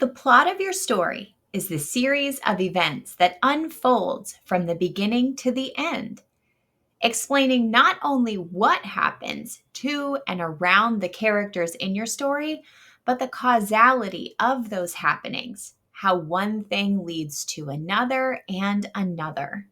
The plot of your story is the series of events that unfolds from the beginning to the end, explaining not only what happens to and around the characters in your story, but the causality of those happenings, how one thing leads to another and another.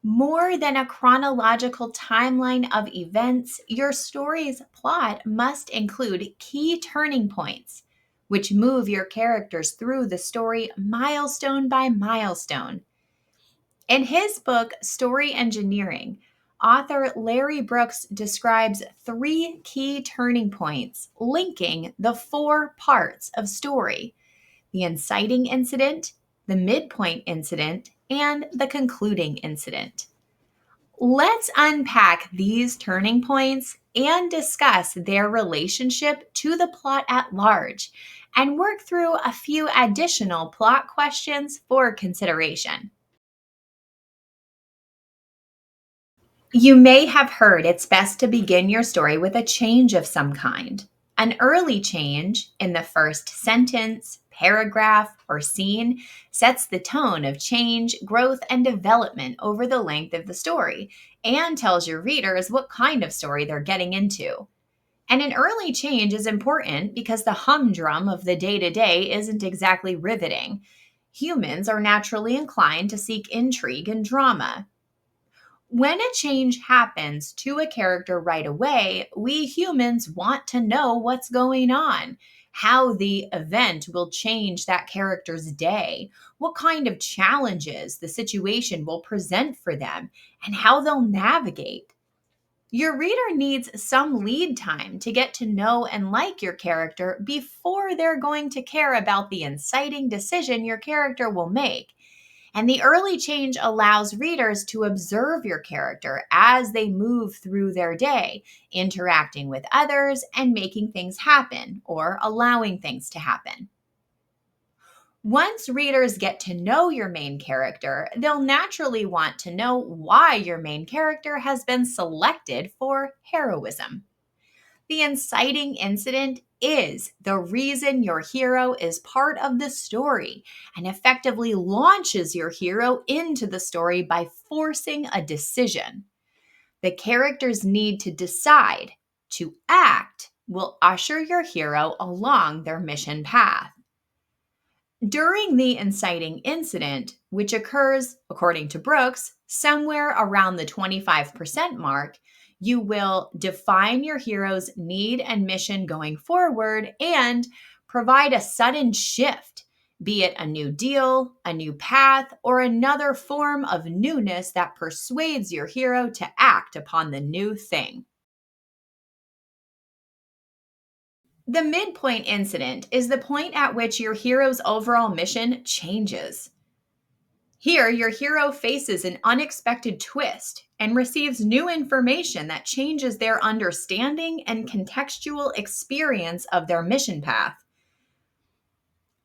More than a chronological timeline of events, your story's plot must include key turning points, which move your characters through the story milestone by milestone. In his book, Story Engineering, author Larry Brooks describes three key turning points linking the four parts of story: the inciting incident, the midpoint incident, and the concluding incident. Let's unpack these turning points and discuss their relationship to the plot at large and work through a few additional plot questions for consideration. You may have heard it's best to begin your story with a change of some kind. An early change in the first sentence, paragraph, or scene sets the tone of change, growth, and development over the length of the story and tells your readers what kind of story they're getting into. And an early change is important because the humdrum of the day to day isn't exactly riveting. Humans are naturally inclined to seek intrigue and drama. When a change happens to a character right away, we humans want to know what's going on, how the event will change that character's day, what kind of challenges the situation will present for them, and how they'll navigate. Your reader needs some lead time to get to know and like your character before they're going to care about the inciting decision your character will make. And the early change allows readers to observe your character as they move through their day, interacting with others and making things happen or allowing things to happen. Once readers get to know your main character, they'll naturally want to know why your main character has been selected for heroism. The inciting incident is the reason your hero is part of the story and effectively launches your hero into the story by forcing a decision. The character's need to decide, to act, will usher your hero along their mission path. During the inciting incident, which occurs, according to Brooks, somewhere around the 25% mark, you will define your hero's need and mission going forward and provide a sudden shift, be it a new deal, a new path, or another form of newness that persuades your hero to act upon the new thing. The midpoint incident is the point at which your hero's overall mission changes. Here, your hero faces an unexpected twist and receives new information that changes their understanding and contextual experience of their mission path.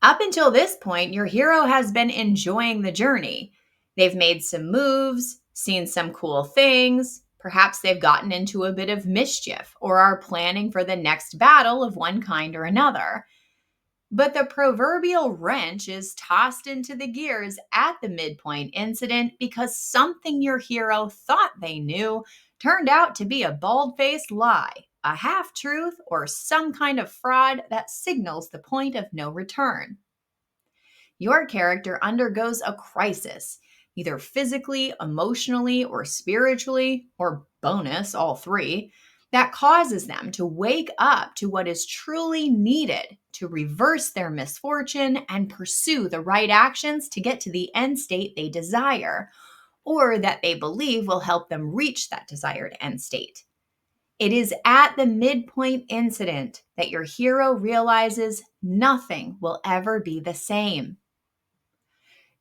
Up until this point, your hero has been enjoying the journey. They've made some moves, seen some cool things. Perhaps they've gotten into a bit of mischief or are planning for the next battle of one kind or another. But the proverbial wrench is tossed into the gears at the midpoint incident because something your hero thought they knew turned out to be a bald faced lie, a half truth, or some kind of fraud that signals the point of no return. Your character undergoes a crisis, either physically, emotionally, or spiritually, or bonus, all three, that causes them to wake up to what is truly needed to reverse their misfortune and pursue the right actions to get to the end state they desire, or that they believe will help them reach that desired end state. It is at the midpoint incident that your hero realizes nothing will ever be the same.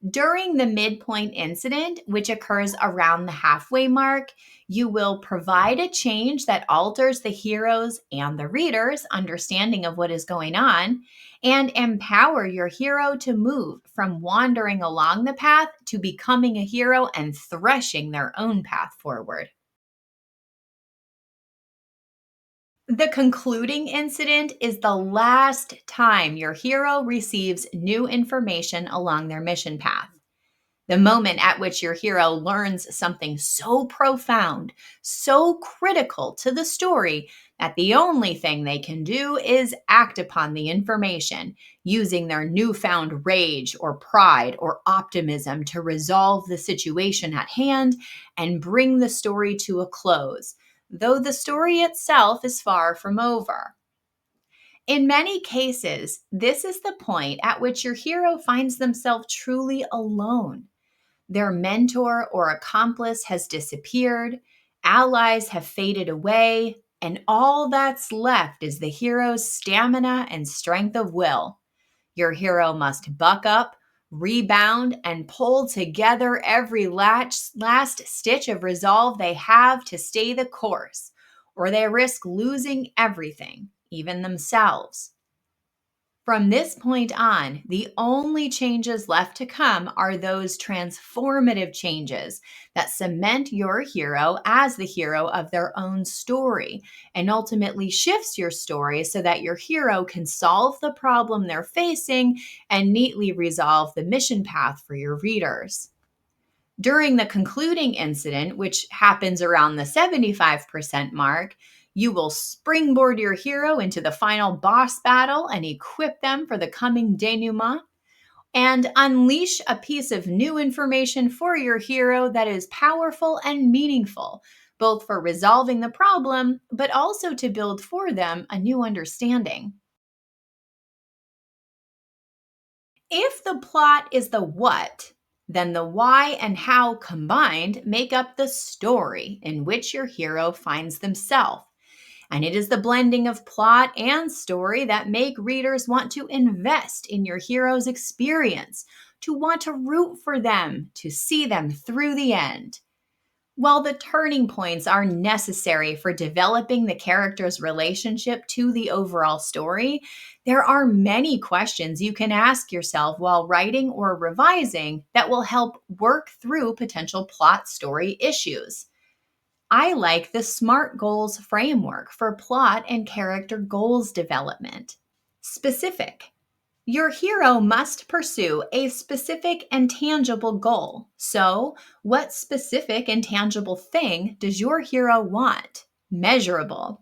During the midpoint incident, which occurs around the halfway mark, you will provide a change that alters the hero's and the reader's understanding of what is going on and empower your hero to move from wandering along the path to becoming a hero and threshing their own path forward. The concluding incident is the last time your hero receives new information along their mission path. The moment at which your hero learns something so profound, so critical to the story, that the only thing they can do is act upon the information, using their newfound rage or pride or optimism to resolve the situation at hand and bring the story to a close, though the story itself is far from over. In many cases, this is the point at which your hero finds themselves truly alone. Their mentor or accomplice has disappeared, allies have faded away, and all that's left is the hero's stamina and strength of will. Your hero must buck up, rebound, and pull together every last stitch of resolve they have to stay the course, or they risk losing everything, even themselves. From this point on, the only changes left to come are those transformative changes that cement your hero as the hero of their own story and ultimately shifts your story so that your hero can solve the problem they're facing and neatly resolve the mission path for your readers. During the concluding incident, which happens around the 75% mark, you will springboard your hero into the final boss battle and equip them for the coming denouement, and unleash a piece of new information for your hero that is powerful and meaningful, both for resolving the problem, but also to build for them a new understanding. If the plot is the what, then the why and how combined make up the story in which your hero finds themselves. And it is the blending of plot and story that make readers want to invest in your hero's experience, to want to root for them, to see them through the end. While the turning points are necessary for developing the character's relationship to the overall story, there are many questions you can ask yourself while writing or revising that will help work through potential plot story issues. I like the SMART goals framework for plot and character goals development. Specific. Your hero must pursue a specific and tangible goal. So, what specific and tangible thing does your hero want? Measurable.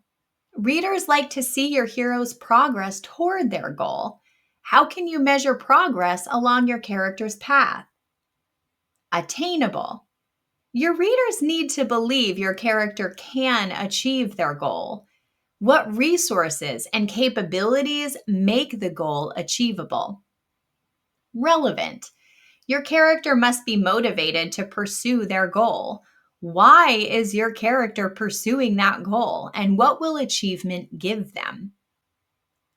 Readers like to see your hero's progress toward their goal. How can you measure progress along your character's path? Attainable. Your readers need to believe your character can achieve their goal. What resources and capabilities make the goal achievable? Relevant. Your character must be motivated to pursue their goal. Why is your character pursuing that goal, and what will achievement give them?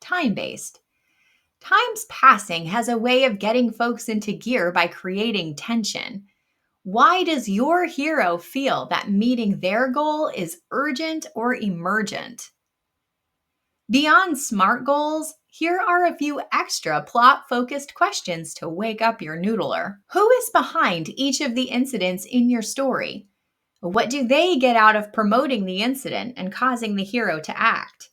Time-based. Time's passing has a way of getting folks into gear by creating tension. Why does your hero feel that meeting their goal is urgent or emergent? Beyond SMART goals, here are a few extra plot-focused questions to wake up your noodler. Who is behind each of the incidents in your story? What do they get out of promoting the incident and causing the hero to act?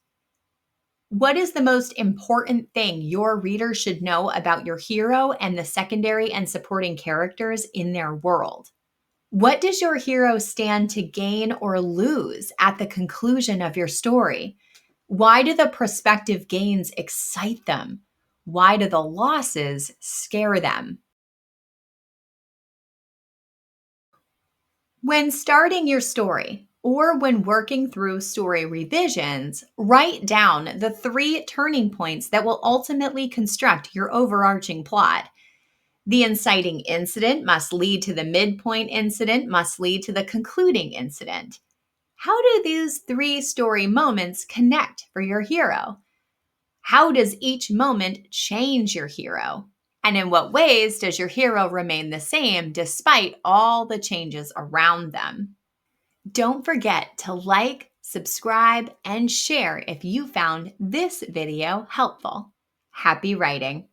What is the most important thing your reader should know about your hero and the secondary and supporting characters in their world? What does your hero stand to gain or lose at the conclusion of your story? Why do the prospective gains excite them? Why do the losses scare them? When starting your story or when working through story revisions, write down the 3 turning points that will ultimately construct your overarching plot. The inciting incident must lead to the midpoint incident, must lead to the concluding incident. How do these 3 story moments connect for your hero? How does each moment change your hero? And in what ways does your hero remain the same despite all the changes around them? Don't forget to like, subscribe, and share if you found this video helpful. Happy writing!